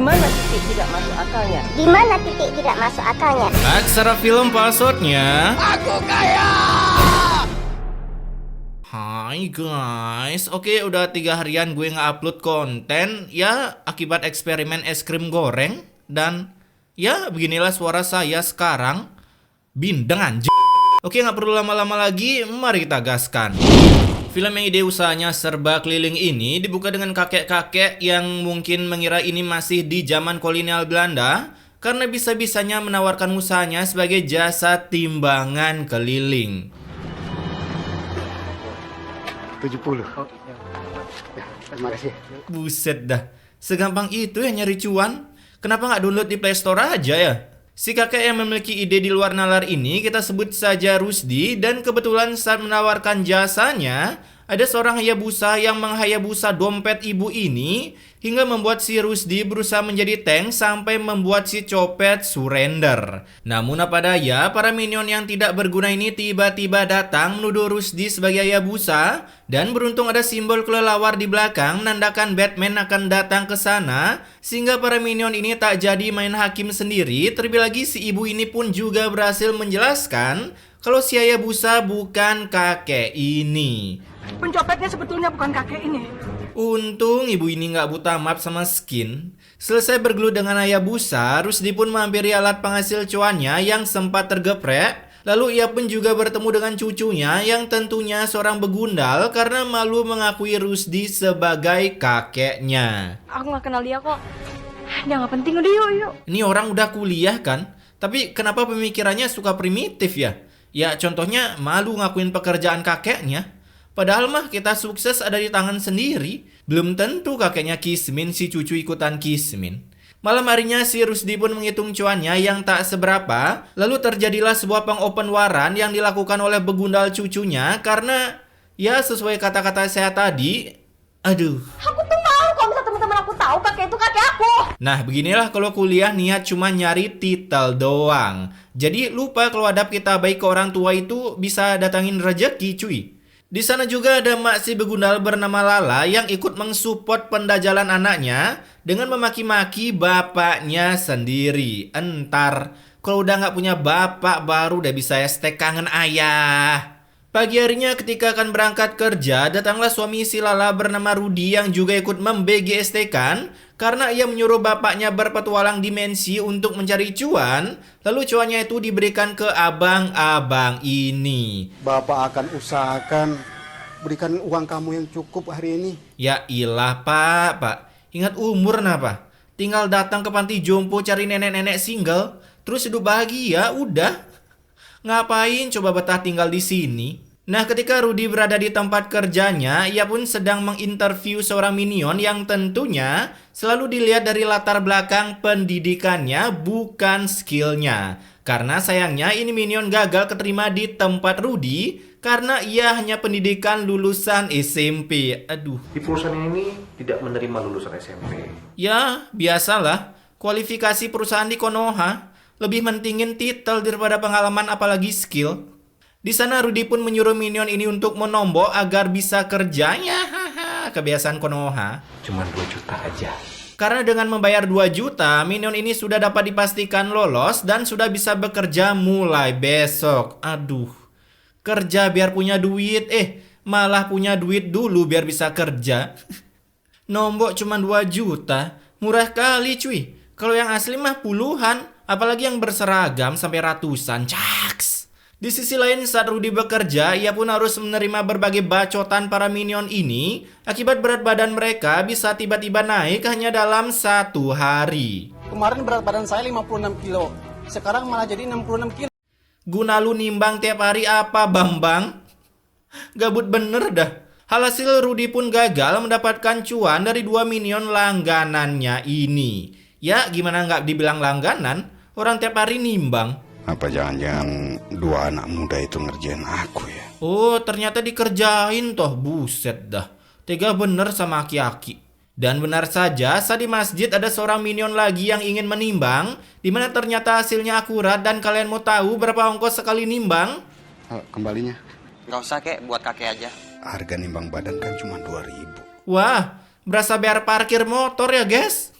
mana titik tidak masuk akalnya? Di mana titik tidak masuk akalnya? Aksara film passwordnya. Aku kaya. Hai guys, oke udah 3 harian gue nge-upload konten ya akibat eksperimen es krim goreng. Dan ya beginilah suara saya sekarang. Bindeng anjing. Oke, nggak perlu lama-lama lagi, mari kita gaskan. Film yang ide usahanya serba keliling ini dibuka dengan kakek-kakek yang mungkin mengira ini masih di zaman kolonial Belanda karena bisa-bisanya menawarkan usahanya sebagai jasa timbangan keliling. 70. Terima kasih. Buset dah, segampang itu ya nyari cuan. Kenapa nggak download di Play Store aja ya? Si kakek yang memiliki ide di luar nalar ini kita sebut saja Rusdi, dan kebetulan saat menawarkan jasanya, ada seorang hayabusa yang menghayabusa dompet ibu ini hingga membuat si Rusdi berusaha menjadi tank sampai membuat si copet surrender. Namun apa daya, para minion yang tidak berguna ini tiba-tiba datang menuduh Rusdi sebagai hayabusa, dan beruntung ada simbol kelelawar di belakang menandakan Batman akan datang ke sana, sehingga para minion ini tak jadi main hakim sendiri. Terlebih lagi si ibu ini pun juga berhasil menjelaskan kalau si hayabusa bukan kakek ini. Pencopetnya sebetulnya bukan kakek ini. Untung ibu ini nggak buta map sama skin. Selesai bergelut dengan hayabusa, Rusdi pun menghampiri alat penghasil cuannya yang sempat tergeprek. Lalu ia pun juga bertemu dengan cucunya yang tentunya seorang begundal karena malu mengakui Rusdi sebagai kakeknya. Aku nggak kenal dia kok. Dia nggak penting, udah yuk. Ini orang udah kuliah kan? Tapi kenapa pemikirannya suka primitif ya? Ya contohnya malu ngakuin pekerjaan kakeknya. Padahal mah kita sukses ada di tangan sendiri. Belum tentu kakeknya kismin si cucu ikutan kismin. Malam harinya si Rusdi pun menghitung cuannya yang tak seberapa. Lalu terjadilah sebuah peng-open waran yang dilakukan oleh begundal cucunya. Karena ya sesuai kata-kata saya tadi, aduh. Aku tuh malu kalau bisa teman-teman aku tahu kakek itu kakek aku. Nah beginilah kalau kuliah niat cuma nyari titel doang. Jadi lupa kalau adab kita baik ke orang tua itu bisa datangin rezeki cuy. Di sana juga ada mak si begundal bernama Lala yang ikut mensupport pendajalan anaknya dengan memaki-maki bapaknya sendiri. Entar, kalau udah nggak punya bapak baru udah bisa hashtag kangen ayah. Pagi harinya ketika akan berangkat kerja, datanglah suami si Lala bernama Rudi yang juga ikut mem-BGST-kan karena ia menyuruh bapaknya berpetualang dimensi untuk mencari cuan. Lalu cuannya itu diberikan ke abang-abang ini. Bapak akan usahakan berikan uang kamu yang cukup hari ini. Ya ilah pak. Ingat umur napa? Tinggal datang ke panti jompo cari nenek-nenek single, terus hidup bahagia, udah. Ngapain coba betah tinggal di sini? Nah ketika Rudi berada di tempat kerjanya, ia pun sedang menginterview seorang minion yang tentunya selalu dilihat dari latar belakang pendidikannya bukan skillnya. Karena sayangnya ini minion gagal keterima di tempat Rudi karena ia hanya pendidikan lulusan SMP. Aduh. Di perusahaan ini tidak menerima lulusan SMP. Ya biasalah, kualifikasi perusahaan di Konoha lebih mentingin titel daripada pengalaman apalagi skill. Di sana Rudi pun menyuruh minion ini untuk menombok agar bisa kerja. Ya kebiasaan Konoha. Cuman 2 juta aja. Karena dengan membayar 2 juta, minion ini sudah dapat dipastikan lolos dan sudah bisa bekerja mulai besok. Aduh. Kerja biar punya duit, malah punya duit dulu biar bisa kerja. Nombok cuma 2 juta, murah kali cuy. Kalau yang asli mah puluhan, apalagi yang berseragam sampai ratusan. Caks. Di sisi lain saat Rudi bekerja, ia pun harus menerima berbagai bacotan para minion ini. Akibat berat badan mereka bisa tiba-tiba naik hanya dalam 1 hari. Kemarin berat badan saya 56 kilo, sekarang malah jadi 66 kilo. Guna lu nimbang tiap hari apa Bambang? Gabut bener dah. Alhasil Rudi pun gagal mendapatkan cuan dari 2 minion langganannya ini. Ya gimana nggak dibilang langganan, orang tiap hari nimbang. Apa jangan-jangan 2 anak muda itu ngerjain aku ya? Oh ternyata dikerjain toh, buset dah. Tega bener sama aki-aki. Dan benar saja saat di masjid ada seorang minion lagi yang ingin menimbang, dimana ternyata hasilnya akurat. Dan kalian mau tahu berapa ongkos sekali nimbang? Kembalinya? Nggak usah kek, buat kakek aja. Harga nimbang badan kan cuma 2.000. Wah, berasa bayar parkir motor ya guys.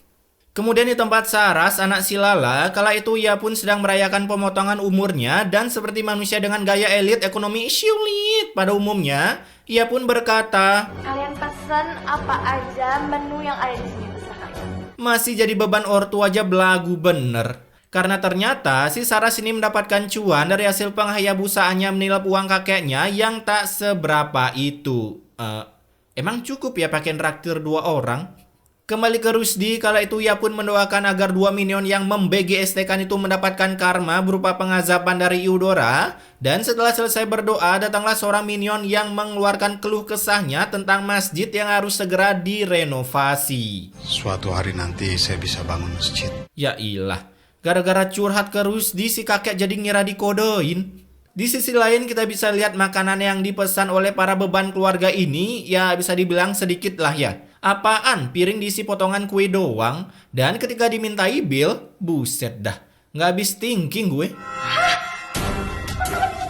Kemudian di tempat Saras, anak si Lala, kala itu ia pun sedang merayakan pemotongan umurnya dan seperti manusia dengan gaya elit ekonomi sulit pada umumnya, ia pun berkata, Kalian pesan apa aja menu yang ada di sini terserah. masih jadi beban ortu aja belagu bener. Karena ternyata si Saras ini mendapatkan cuan dari hasil penghayabusaannya menilap uang kakeknya yang tak seberapa itu. Emang cukup ya pakai traktir 2 orang? Kembali ke Rusdi, kala itu ia pun mendoakan agar 2 minion yang mem-BGST-kan itu mendapatkan karma berupa pengazaban dari Eudora. Dan setelah selesai berdoa, datanglah seorang minion yang mengeluarkan keluh kesahnya tentang masjid yang harus segera direnovasi. Suatu hari nanti saya bisa bangun masjid. Ya ilah, gara-gara curhat ke Rusdi si kakek jadi ngira dikodoin. Di sisi lain kita bisa lihat makanan yang dipesan oleh para beban keluarga ini, ya bisa dibilang sedikit lah ya. Apaan, piring diisi potongan kue doang, dan ketika dimintai bill, buset dah, nggak habis thinking gue.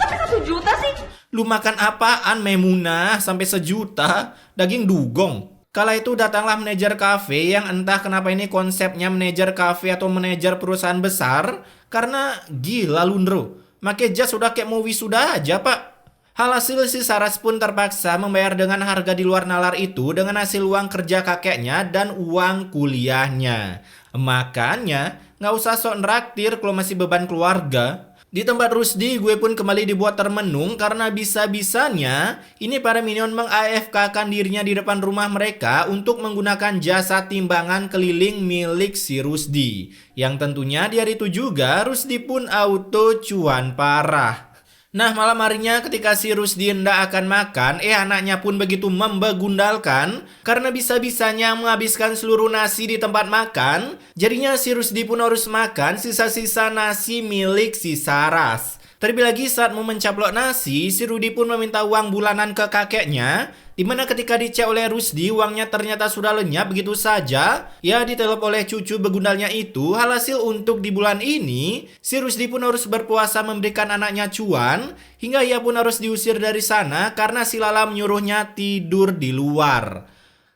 Tapi 1 juta sih? Lu makan apaan Memunah sampai 1 juta? Daging dugong. Kala itu datanglah manajer kafe yang entah kenapa ini konsepnya manajer kafe atau manajer perusahaan besar, karena gila Lundro. Make jas udah kayak mau wisuda aja pak. Alhasil si Saras pun terpaksa membayar dengan harga di luar nalar itu dengan hasil uang kerja kakeknya dan uang kuliahnya. Makanya nggak usah sok neraktir kalau masih beban keluarga. Di tempat Rusdi gue pun kembali dibuat termenung karena bisa-bisanya ini para minion meng-AFK-kan dirinya di depan rumah mereka untuk menggunakan jasa timbangan keliling milik si Rusdi. Yang tentunya di hari itu juga Rusdi pun auto cuan parah. Nah malam harinya ketika si Rusdi hendak akan makan, anaknya pun begitu membegundalkan karena bisa-bisanya menghabiskan seluruh nasi di tempat makan. Jadinya si Rusdi pun harus makan sisa-sisa nasi milik si Saras. Terlebih lagi saat mau mencaplok nasi, si Rudi pun meminta uang bulanan ke kakeknya, dimana ketika dicek oleh Rusdi uangnya ternyata sudah lenyap begitu saja. Ya ditelep oleh cucu begundalnya itu. Hasil untuk di bulan ini si Rusdi pun harus berpuasa memberikan anaknya cuan, hingga ia pun harus diusir dari sana karena si Lala menyuruhnya tidur di luar.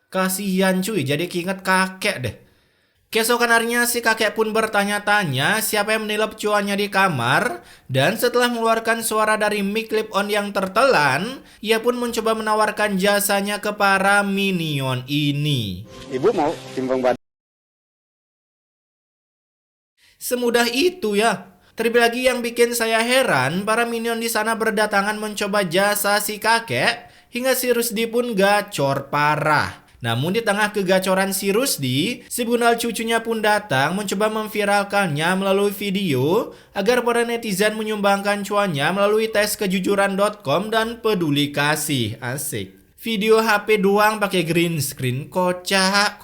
Kasihan cuy, jadi keinget kakek deh. Keesokan harinya si kakek pun bertanya-tanya siapa yang menilap cuannya di kamar, dan setelah mengeluarkan suara dari mic clip on yang tertelan, ia pun mencoba menawarkan jasanya ke para minion ini. Ibu mau timbang badan? Semudah itu ya. Terlebih lagi yang bikin saya heran, para minion di sana berdatangan mencoba jasa si kakek, hingga si Rusdi pun gacor parah. Namun di tengah kegacoran si Rusdi, si bundal cucunya pun datang mencoba memviralkannya melalui video agar para netizen menyumbangkan cuannya melalui tes kejujuran.com dan peduli kasih. Asik. Video HP doang pakai green screen, kocak.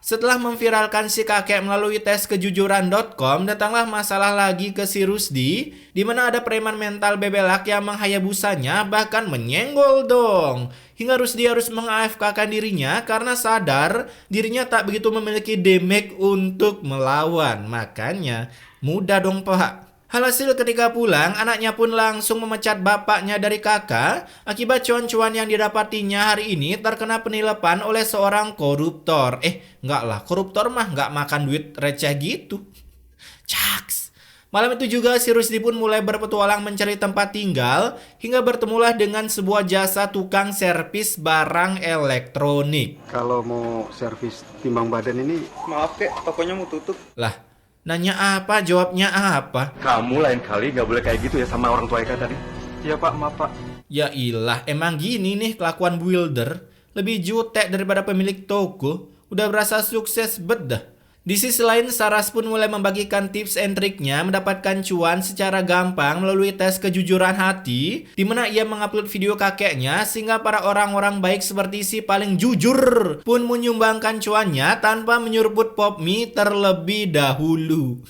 Setelah memviralkan si kakek melalui tes kejujuran.com, datanglah masalah lagi ke si Rusdi, di mana ada preman mental bebelak yang menghayabusanya, bahkan menyenggol dong. Hingga Rusdi harus meng-AFK-kan dirinya karena sadar dirinya tak begitu memiliki damage untuk melawan. Makanya mudah dong pak. Hasil ketika pulang, anaknya pun langsung memecat bapaknya dari kakak akibat cuan-cuan yang didapatinya hari ini terkena penilapan oleh seorang koruptor. Enggak lah, koruptor mah nggak makan duit receh gitu. Caks. Malam itu juga si Rusdi pun mulai berpetualang mencari tempat tinggal hingga bertemulah dengan sebuah jasa tukang servis barang elektronik. Kalau mau servis timbang badan ini, Maaf kek, tokonya mau tutup. Lah, nanya apa, jawabnya apa? Kamu lain kali nggak boleh kayak gitu ya sama orang tua Eka tadi. Iya pak, maaf pak. Ya ilah, emang gini nih kelakuan builder. Lebih jutek daripada pemilik toko. Udah berasa sukses bedah. Di sisi lain, Saras pun mulai membagikan tips and triknya mendapatkan cuan secara gampang melalui tes kejujuran hati, di mana ia mengupload video kakeknya sehingga para orang-orang baik seperti si paling jujur pun menyumbangkan cuannya tanpa menyeruput pop mie terlebih dahulu.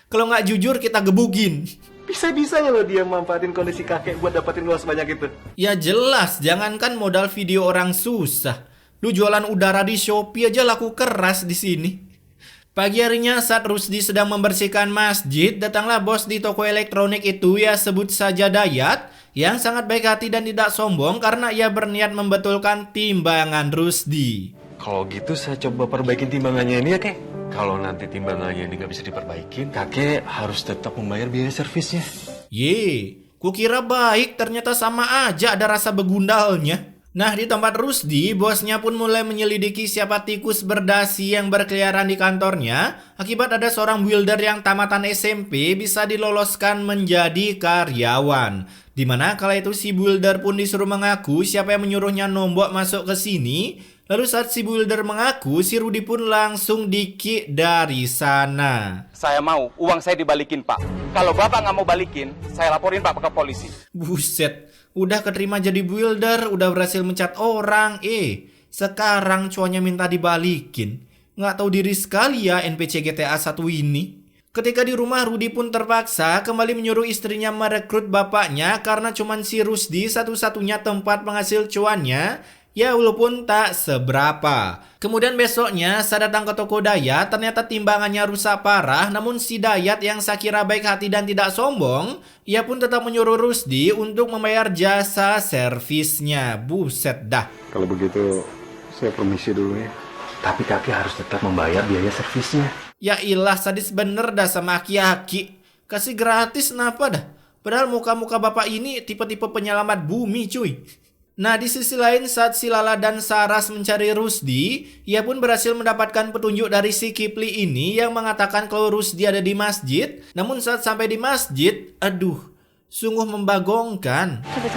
Kalau nggak jujur kita gebukin. Bisa-bisanya loh dia manfaatin kondisi kakek buat dapetin uang sebanyak itu. Ya jelas, jangankan modal video orang susah. Lu jualan udara di Shopee aja laku keras di sini. Pagi harinya saat Rusdi sedang membersihkan masjid, datanglah bos di toko elektronik itu, ya sebut saja Dayat, yang sangat baik hati dan tidak sombong karena ia berniat membetulkan timbangan Rusdi. Kalau gitu saya coba perbaikin timbangannya ini ya kek. Kalau nanti timbangannya ini nggak bisa diperbaikin, kakek harus tetap membayar biaya servisnya. Kukira baik, ternyata sama aja ada rasa begundalnya. Nah, di tempat Rusdi, bosnya pun mulai menyelidiki siapa tikus berdasi yang berkeliaran di kantornya akibat ada seorang builder yang tamatan SMP bisa diloloskan menjadi karyawan. Dimana kala itu si builder pun disuruh mengaku siapa yang menyuruhnya nombok masuk ke sini. Lalu saat si builder mengaku, si Rudi pun langsung di-kick dari sana. Saya mau, uang saya dibalikin, Pak. Kalau Bapak nggak mau balikin, saya laporin Pak ke polisi. Buset, udah keterima jadi builder, udah berhasil mencat orang. Sekarang cuanya minta dibalikin. Nggak tahu diri sekali ya NPC GTA 1 ini. Ketika di rumah, Rudi pun terpaksa kembali menyuruh istrinya merekrut bapaknya karena cuman si Rusdi satu-satunya tempat penghasil cuannya. Ya walaupun tak seberapa. Kemudian besoknya saya datang ke toko Dayat, ternyata timbangannya rusak parah. Namun si Dayat yang saya kira baik hati dan tidak sombong, ia pun tetap menyuruh Rusdi untuk membayar jasa servisnya. Buset dah. Kalau begitu saya permisi dulu ya. Tapi kakek harus tetap membayar biaya servisnya. Ya ilah, sadis bener dah sama aki-aki. Kasih gratis kenapa dah? Padahal muka-muka bapak ini tipe-tipe penyelamat bumi cuy. Nah, di sisi lain saat si Lala dan Saras mencari Rusdi, ia pun berhasil mendapatkan petunjuk dari si Kipli ini yang mengatakan kalau Rusdi ada di masjid. Namun saat sampai di masjid, sungguh membagongkan. Coba.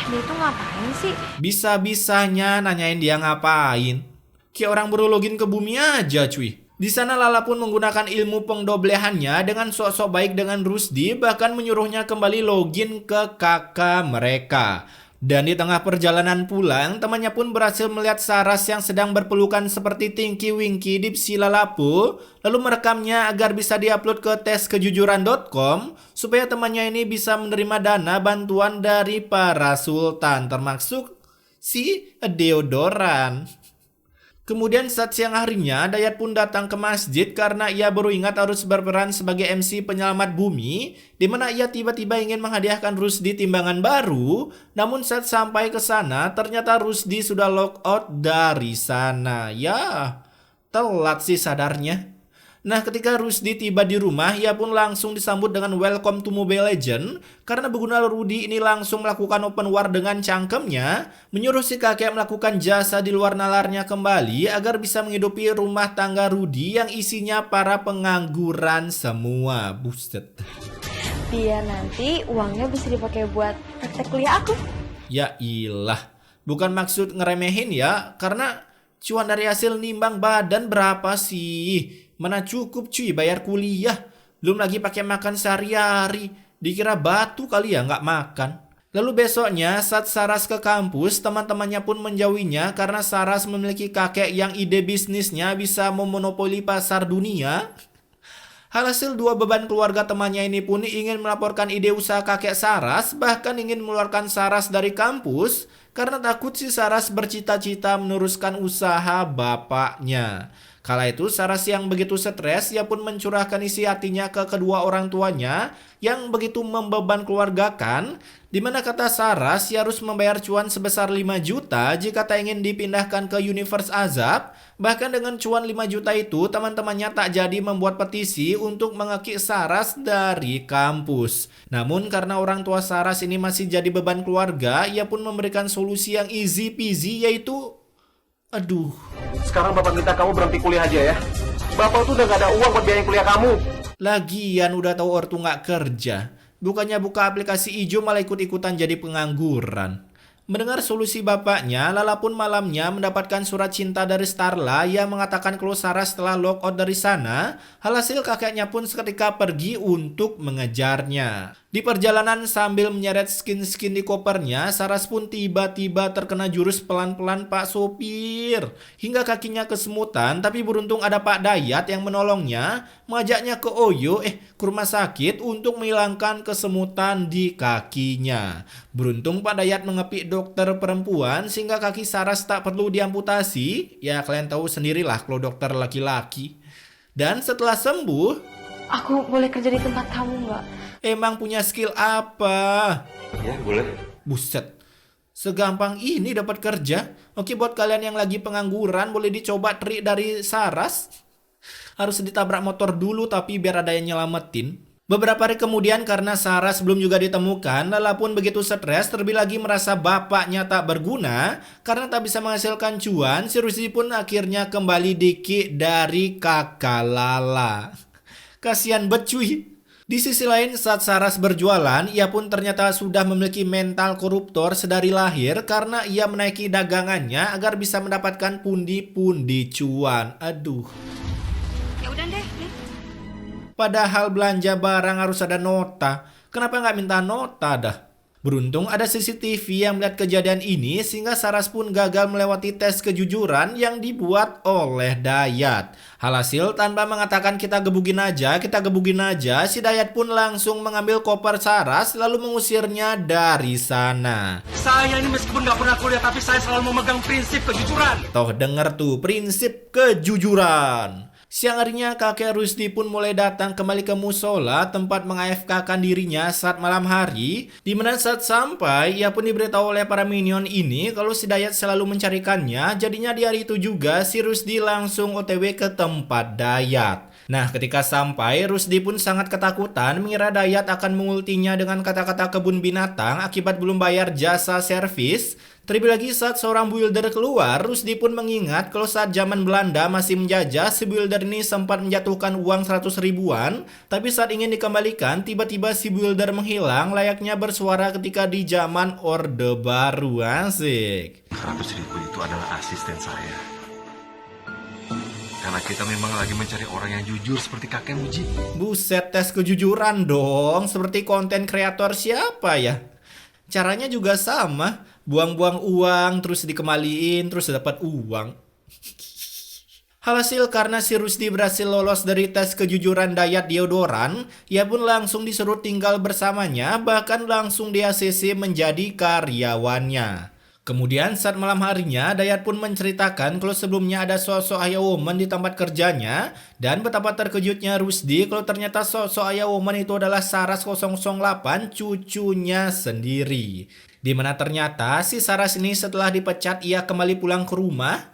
Dia itu ngapain sih? Bisa-bisanya nanyain dia ngapain. Kayak orang baru login ke bumi aja cuy. Di sana Lala pun menggunakan ilmu pengdoblehannya dengan sok-sok baik dengan Rusdi, bahkan menyuruhnya kembali login ke kakak mereka. Dan di tengah perjalanan pulang, temannya pun berhasil melihat Saras yang sedang berpelukan seperti Tinky Winky di Psilalapu, lalu merekamnya agar bisa diupload ke teskejujuran.com supaya temannya ini bisa menerima dana bantuan dari para sultan, termasuk si deodoran. Kemudian saat siang harinya, Dayat pun datang ke masjid karena ia baru ingat harus berperan sebagai MC penyelamat bumi, di mana ia tiba-tiba ingin menghadiahkan Rusdi timbangan baru. Namun saat sampai ke sana, ternyata Rusdi sudah lock out dari sana. Ya, telat sih sadarnya. Nah, ketika Rusdi tiba di rumah, ia pun langsung disambut dengan welcome to Mobile Legend karena begundal Rudi ini langsung melakukan open war dengan cangkemnya, menyuruh si kakek melakukan jasa di luar nalarnya kembali agar bisa menghidupi rumah tangga Rudi yang isinya para pengangguran semua. Buset. Biar nanti uangnya bisa dipakai buat praktek kuliah aku. Ya ilah, bukan maksud ngeremehin ya, karena cuan dari hasil nimbang badan berapa sih? Mana cukup cuy bayar kuliah. Belum lagi pakai makan sehari-hari. Dikira batu kali ya nggak makan. Lalu besoknya saat Saras ke kampus, teman-temannya pun menjauhinya karena Saras memiliki kakek yang ide bisnisnya bisa memonopoli pasar dunia. Hasil dua beban keluarga temannya ini pun ingin melaporkan ide usaha kakek Saras, bahkan ingin mengeluarkan Saras dari kampus karena takut si Saras bercita-cita meneruskan usaha bapaknya. Kala itu Saras yang begitu stres, ia pun mencurahkan isi hatinya ke kedua orang tuanya yang begitu membeban keluargakan, di mana kata Saras ia harus membayar cuan sebesar 5 juta jika tak ingin dipindahkan ke Universe Azab. Bahkan dengan cuan 5 juta itu, teman-temannya tak jadi membuat petisi untuk mengekik Saras dari kampus. Namun karena orang tua Saras ini masih jadi beban keluarga, ia pun memberikan solusi yang easy peasy, yaitu sekarang Bapak minta kamu berhenti kuliah aja ya. Bapak tuh udah gak ada uang buat biayain kuliah kamu. Lagian udah tahu ortu nggak kerja. Bukannya buka aplikasi ijo malah ikut-ikutan jadi pengangguran. Mendengar solusi bapaknya, Lala pun malamnya mendapatkan surat cinta dari Starla yang mengatakan kalau Saras telah lock out dari sana. Hasil kakeknya pun seketika pergi untuk mengejarnya. Di perjalanan sambil menyeret skin-skin di kopernya, Saras pun tiba-tiba terkena jurus pelan-pelan Pak Sopir. Hingga kakinya kesemutan, tapi beruntung ada Pak Dayat yang menolongnya, mengajaknya ke ke rumah sakit untuk menghilangkan kesemutan di kakinya. Beruntung Pak Dayat mengepik dokter perempuan sehingga kaki Saras tak perlu diamputasi. Ya kalian tahu sendirilah kalau dokter laki-laki. Dan setelah sembuh, aku boleh kerja di tempat kamu nggak? Emang punya skill apa? Ya boleh. Buset, segampang ini dapat kerja. Oke, buat kalian yang lagi pengangguran boleh dicoba trik dari Saras. Harus ditabrak motor dulu tapi biar ada yang nyelamatin. Beberapa hari kemudian karena Saras belum juga ditemukan, Lala pun begitu stres, terlebih lagi merasa bapaknya tak berguna. Karena tak bisa menghasilkan cuan, si Rusdi pun akhirnya kembali dikik dari kakak Lala. Kasian bet cuy. Di sisi lain saat Saras berjualan, ia pun ternyata sudah memiliki mental koruptor sedari lahir karena ia menaiki dagangannya agar bisa mendapatkan pundi-pundi cuan. Aduh. Ya udah deh, nih. Padahal belanja barang harus ada nota. Kenapa nggak minta nota dah? Beruntung ada CCTV yang melihat kejadian ini sehingga Saras pun gagal melewati tes kejujuran yang dibuat oleh Dayat. Alhasil tanpa mengatakan kita gebugin aja, si Dayat pun langsung mengambil koper Saras lalu mengusirnya dari sana. Saya ini meskipun nggak pernah kuliah, tapi saya selalu memegang prinsip kejujuran. Toh denger tuh, prinsip kejujuran. Siang harinya kakek Rusdi pun mulai datang kembali ke musola tempat meng-AFK-kan dirinya saat malam hari. Dimana saat sampai ia pun diberitahu oleh para minion ini kalau si Dayat selalu mencarikannya. Jadinya di hari itu juga si Rusdi langsung OTW ke tempat Dayat. Nah ketika sampai Rusdi pun sangat ketakutan mengira Dayat akan mengultinya dengan kata-kata kebun binatang akibat belum bayar jasa servis. Terlebih lagi saat seorang builder keluar, Rusdi pun mengingat kalau saat zaman Belanda masih menjajah, si builder ini sempat menjatuhkan uang 100 ribuan, tapi saat ingin dikembalikan, tiba-tiba si builder menghilang layaknya bersuara ketika di zaman Orde Baru. Asik. 100 ribu itu adalah asisten saya. Karena kita memang lagi mencari orang yang jujur seperti kakek Muji. Buset, tes kejujuran dong, seperti konten kreator siapa ya? Caranya juga sama. Buang-buang uang, terus dikembaliin, terus dapat uang. Hasil karena si Rusdi berhasil lolos dari tes kejujuran Dayat Deodoran, ia pun langsung disuruh tinggal bersamanya, bahkan langsung di ACC menjadi karyawannya. Kemudian saat malam harinya, Dayat pun menceritakan kalau sebelumnya ada sosok Ayah Woman di tempat kerjanya, dan betapa terkejutnya Rusdi kalau ternyata sosok Ayah Woman itu adalah Saras 008, cucunya sendiri. Dimana ternyata si Saras ini setelah dipecat ia kembali pulang ke rumah.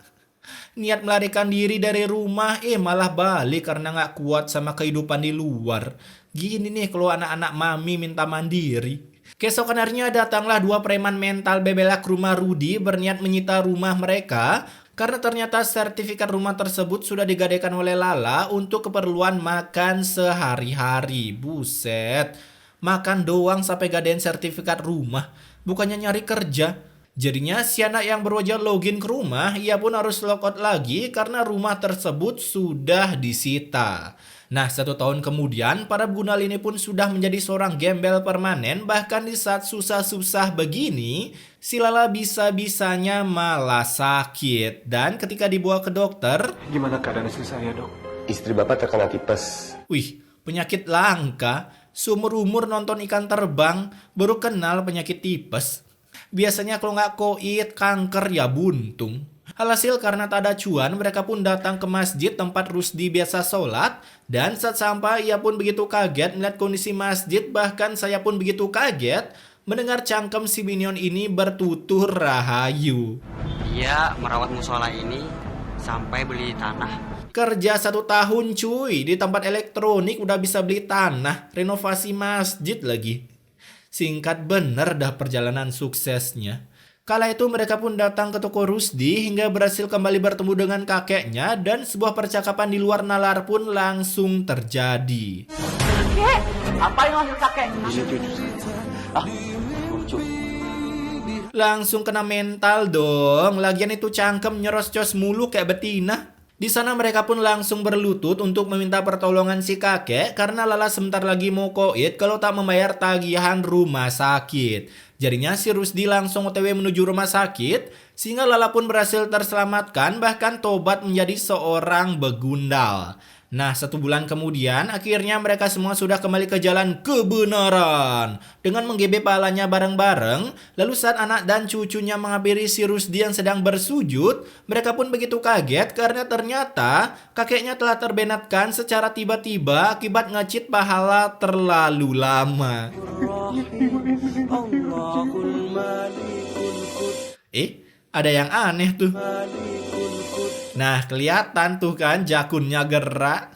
Niat melarikan diri dari rumah malah balik karena gak kuat sama kehidupan di luar. Gini nih kalau anak-anak mami minta mandiri. Keesokan harinya datanglah dua preman mental bebelak ke rumah Rudi berniat menyita rumah mereka. Karena ternyata sertifikat rumah tersebut sudah digadaikan oleh Lala untuk keperluan makan sehari-hari. Buset, makan doang sampai gadein sertifikat rumah. Bukannya nyari kerja. Jadinya si anak yang berwajah login ke rumah, ia pun harus logout lagi karena rumah tersebut sudah disita. Nah, 1 tahun kemudian, para bunal ini pun sudah menjadi seorang gembel permanen. Bahkan di saat susah-susah begini, si Lala bisa-bisanya malah sakit. Dan ketika dibawa ke dokter... Gimana keadaan istri saya, dok? Istri bapak terkena tipes. Wih, penyakit langka. Seumur-umur nonton ikan terbang, baru kenal penyakit tipes. Biasanya kalau nggak koit, kanker ya buntung. Alhasil karena tak ada cuan, mereka pun datang ke masjid tempat Rusdi biasa sholat. Dan saat sampai, ia pun begitu kaget melihat kondisi masjid. Bahkan saya pun begitu kaget mendengar cangkem si minion ini bertutur rahayu. Dia merawat musola ini sampai beli tanah. Kerja 1 tahun cuy, di tempat elektronik udah bisa beli tanah, renovasi masjid lagi. Singkat bener dah perjalanan suksesnya. Kala itu mereka pun datang ke toko Rusdi hingga berhasil kembali bertemu dengan kakeknya dan sebuah percakapan di luar nalar pun langsung terjadi. Kakek, apa yang hasil kakek? Langsung kena mental dong, lagian itu cangkem nyerocos mulu kayak betina. Di sana mereka pun langsung berlutut untuk meminta pertolongan si kakek karena Lala sebentar lagi mau koit kalau tak membayar tagihan rumah sakit. Jadinya si Rusdi langsung OTW menuju rumah sakit sehingga Lala pun berhasil terselamatkan bahkan tobat menjadi seorang begundal. Nah, 1 bulan kemudian akhirnya mereka semua sudah kembali ke jalan kebenaran dengan menggebe palanya bareng-bareng. Lalu saat anak dan cucunya menghampiri si Rusdi yang sedang bersujud, mereka pun begitu kaget karena ternyata kakeknya telah terbenatkan secara tiba-tiba akibat ngecit pahala terlalu lama. Ada yang aneh tuh. Nah, kelihatan tuh kan jakunnya gerak.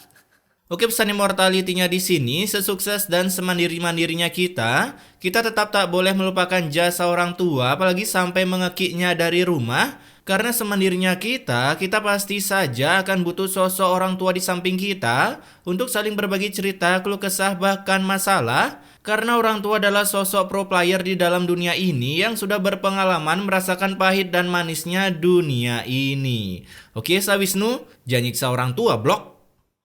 Oke, pesan immortality-nya di sini, sesukses dan semandiri-mandirinya kita tetap tak boleh melupakan jasa orang tua, apalagi sampai mengekiknya dari rumah. Karena semandirinya kita pasti saja akan butuh sosok orang tua di samping kita untuk saling berbagi cerita, keluh kesah, bahkan masalah. Karena orang tua adalah sosok pro player di dalam dunia ini yang sudah berpengalaman merasakan pahit dan manisnya dunia ini. Oke, saya Wisnu, jangan nyiksa orang tua, blok.